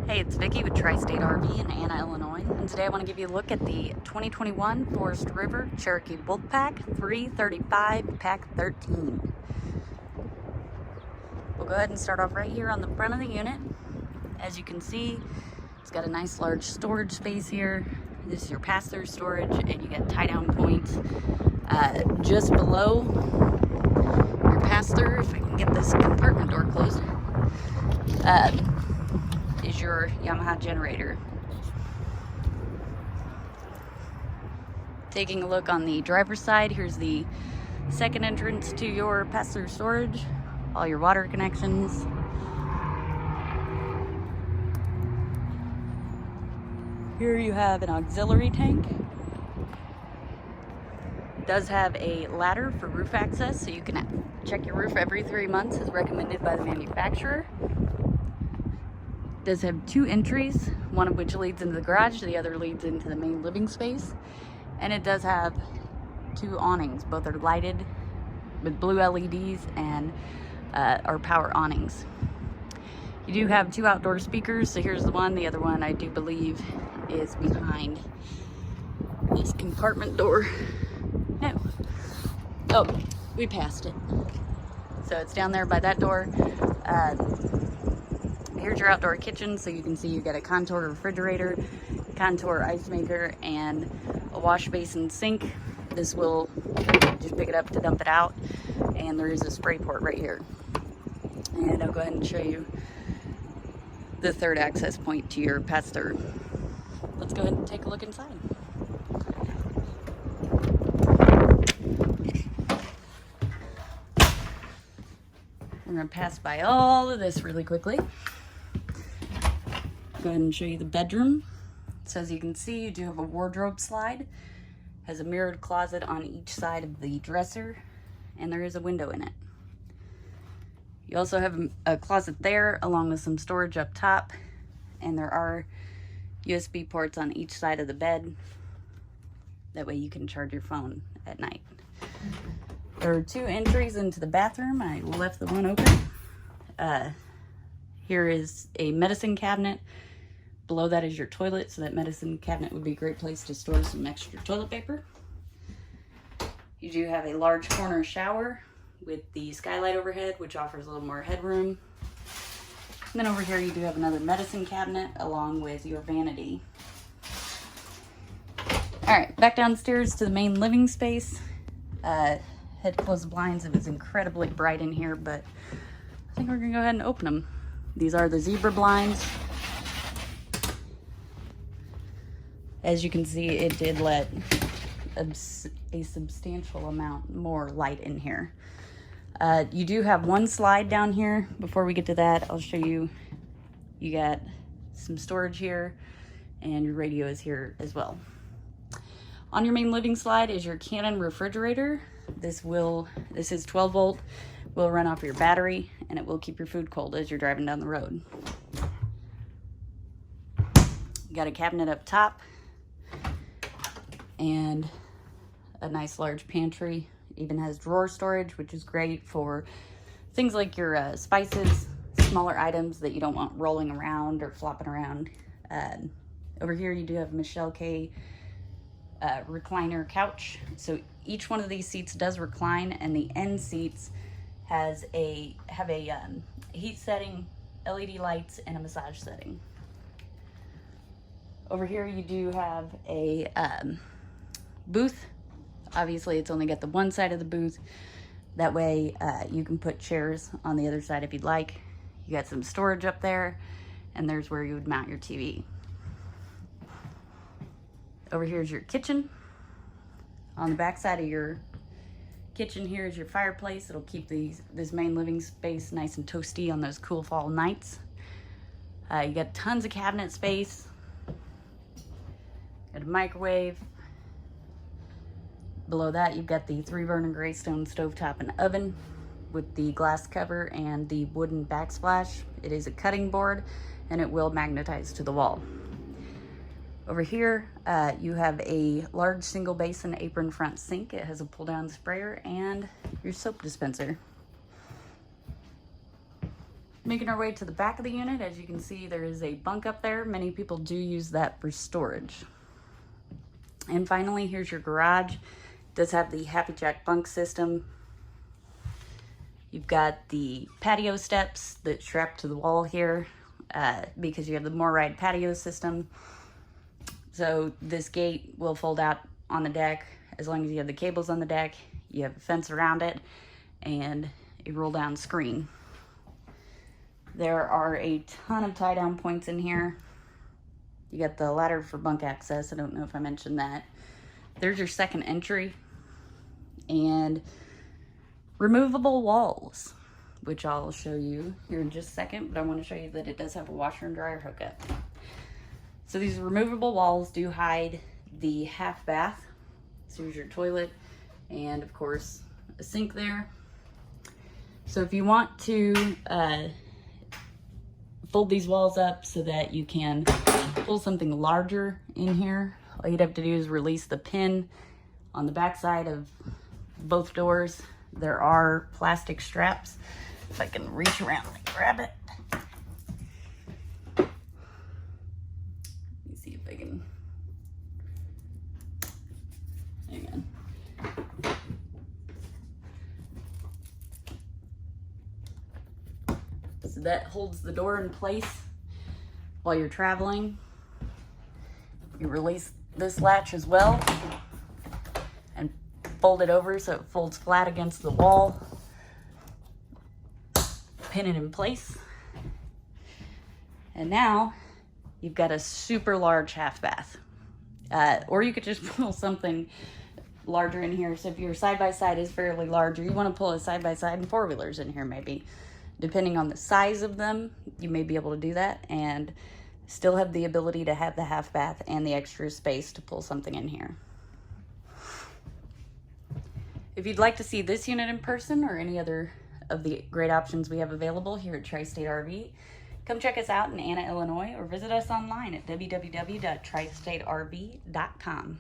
Hey, it's Vicki with Tri-State RV in Anna, Illinois, and today I want to give you a look at the 2021 Forest River Cherokee Bulk Pack 335Pack13. We'll go ahead and start off right here on the front of the unit. As you can see, it's got a nice large storage space here. This is your pass-through storage, and you got tie-down points just below your pass-through. If I can get this compartment door closed. Is your Yamaha generator. Taking a look on the driver's side, here's the second entrance to your pass-through storage, all your water connections. Here you have an auxiliary tank. It does have a ladder for roof access, so you can check your roof every 3 months as recommended by the manufacturer. It does have 2 entries, one of which leads into the garage, the other leads into the main living space. And it does have 2 awnings. Both are lighted with blue LEDs and are power awnings. You do have 2 outdoor speakers, so here's the one. The other one I do believe is behind this compartment door. No. Oh, we passed it. So it's down there by that door. Here's your outdoor kitchen, so you can see you got a Contour refrigerator, Contour ice maker, and a wash basin sink. This will just pick it up to dump it out, and there is a spray port right here. And I'll go ahead and show you the third access point to your pass-through. Let's go ahead and take a look inside. We're going to pass by all of this really quickly. Go ahead and show you the bedroom. So as you can see, you do have a wardrobe slide. Has a mirrored closet on each side of the dresser, and there is a window in it. You also have a closet there, along with some storage up top, and there are USB ports on each side of the bed. That way you can charge your phone at night. There are 2 entries into the bathroom. I left the one open. Here is a medicine cabinet. Below that is your toilet, so that medicine cabinet would be a great place to store some extra toilet paper. You do have a large corner shower with the skylight overhead, which offers a little more headroom. And then over here you do have another medicine cabinet along with your vanity. All right, back downstairs to the main living space. Had to close the blinds. It was incredibly bright in here, but I think we're gonna go ahead and open them. These are the zebra blinds. As you can see, it did let a substantial amount more light in here. You do have one slide down here. Before we get to that, I'll show you. You got some storage here, and your radio is here as well. On your main living slide is your Canon Refrigerator. This is 12 volt, will run off your battery, and it will keep your food cold as you're driving down the road. You got a cabinet up top, and a nice large pantry. Even has drawer storage, which is great for things like your spices, smaller items that you don't want rolling around or flopping around. Over here you do have Michelle K recliner couch. So each one of these seats does recline, and the end seats have a heat setting, LED lights, and a massage setting. Over here you do have a booth. Obviously it's only got the one side of the booth. That way you can put chairs on the other side if you'd like. You got some storage up there, and there's where you would mount your TV. Over here is your kitchen. On the back side of your kitchen here is your fireplace. It'll keep this main living space nice and toasty on those cool fall nights. You got tons of cabinet space. Got a microwave. Below that, you've got the 3-burner Greystone stovetop and oven with the glass cover and the wooden backsplash. It is a cutting board, and it will magnetize to the wall. Over here, you have a large single basin apron front sink. It has a pull-down sprayer and your soap dispenser. Making our way to the back of the unit, as you can see, there is a bunk up there. Many people do use that for storage. And finally, here's your garage. It does have the Happy Jack bunk system. You've got the patio steps that strap to the wall here because you have the MoreRide patio system. So this gate will fold out on the deck as long as you have the cables on the deck. You have a fence around it and a roll down screen. There are a ton of tie down points in here. You got the ladder for bunk access. I don't know if I mentioned that. There's your second entry and removable walls, which I'll show you here in just a second, but I want to show you that it does have a washer and dryer hookup. So these removable walls do hide the half bath. So here's your toilet and of course a sink there. So if you want to fold these walls up so that you can pull something larger in here, all you'd have to do is release the pin on the back side of both doors. There are plastic straps. If I can reach around and grab it. Let me see if I can. Hang on. So that holds the door in place while you're traveling. You release this latch as well and fold it over so it folds flat against the wall. Pin it in place. And now you've got a super large half bath. Or you could just pull something larger in here. So if your side-by-side is fairly large, or you want to pull a side-by-side and four-wheelers in here maybe, depending on the size of them, you may be able to do that and still have the ability to have the half bath and the extra space to pull something in here. If you'd like to see this unit in person or any other of the great options we have available here at Tri-State RV, come check us out in Anna, Illinois, or visit us online at www.tristaterv.com.